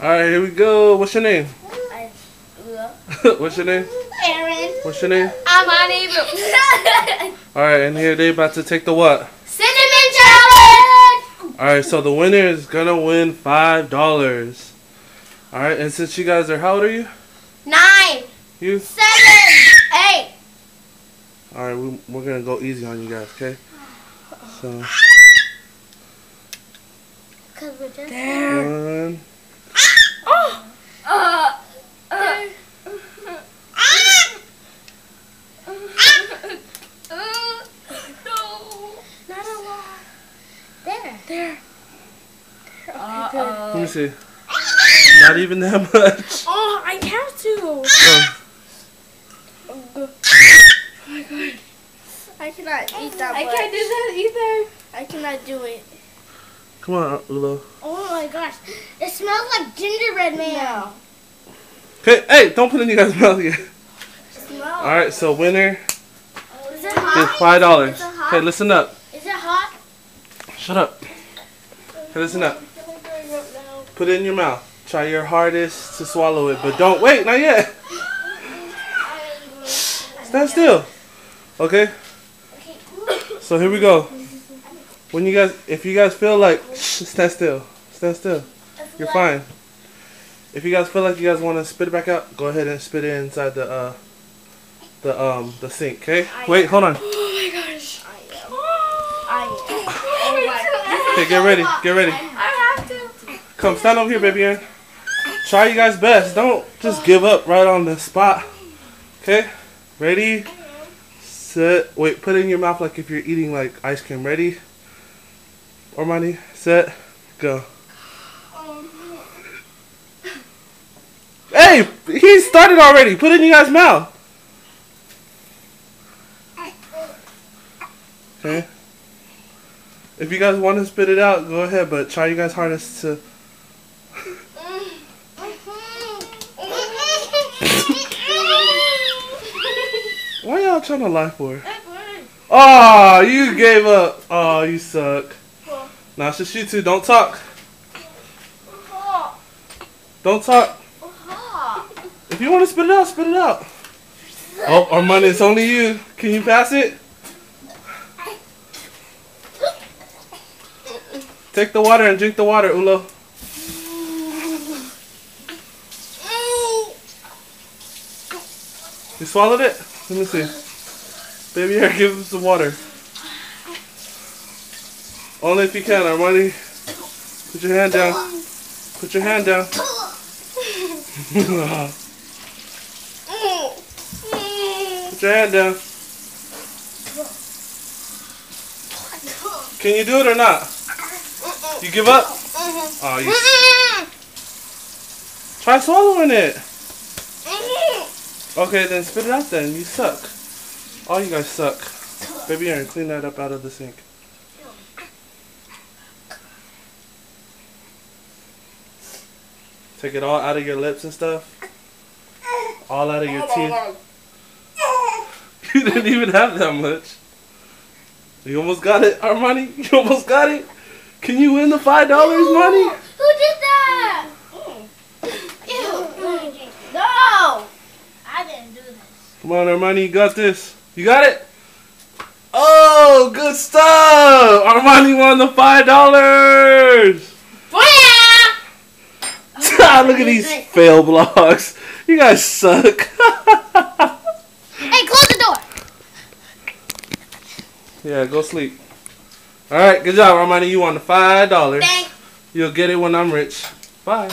Alright, here we go. What's your name? What's your name? Aaron. What's your name? Armonie. Alright, and here they about to take the what? Cinnamon challenge. Alright, so the winner is gonna win $5. Alright, and since you guys are, how old are you? 9. You? 7. 8. Alright, we're gonna go easy on you guys, okay? So, There. 1. There. Let me see. Not even that much. Oh, I have to. Oh. Oh my god. I cannot eat that much. I can't do that either. I cannot do it. Come on, Ulo. Oh my gosh. It smells like gingerbread man. No. Okay, hey, don't put it in you guys' mouth yet. Smell. Alright, so winner Is it is hot? $5. Is it hot? Okay, listen up. Is it hot? Shut up. Okay, listen up. Put it in your mouth. Try your hardest to swallow it, but don't wait, not yet. Stand still. Okay? So here we go. When you guys, if you guys feel like, stand still. Stand still. You're fine. If you guys feel like you guys want to spit it back out, go ahead and spit it inside the sink, okay? Wait, hold on. Oh my gosh. I am. Okay, get ready. Get ready. I have to. Come, stand over here, baby Aaron. Try your guys' best. Don't just give up right on the spot. Okay? Ready? Set. Wait, put it in your mouth like if you're eating like ice cream. Ready? Armonie, set, go. Hey, he started already. Put it in you guys' mouth. Okay. If you guys want to spit it out, go ahead, but try your guys' hardest to. Why y'all trying to lie for? Oh, you gave up. Oh, you suck. Now it's just you two. Don't talk. Don't talk. If you want to spit it out, spit it out. Oh, Armonie, it's only you. Can you pass it? Take the water and drink the water, Ulo. You swallowed it? Let me see. Baby, here, give him some water. Only if you can, Armonie. Put your hand down. Put your hand down. Put your hand down. Can you do it or not? You give up? Oh, you. Try swallowing it. Okay, then spit it out then. You suck. All you guys suck. Baby Aaron, clean that up out of the sink. Take it all out of your lips and stuff. All out of your teeth. You didn't even have that much. You almost got it, Armonie. You almost got it. Can you win the $5 money? Who did that? Ew. No. I didn't do this. Come on, Armonie, you got this. You got it? Oh, good stuff. Armonie won the $5. Look at these fail vlogs. You guys suck. Hey, close the door. Yeah, go sleep. Alright, good job, Armonie. You won the $5. Thanks. You'll get it when I'm rich. Bye.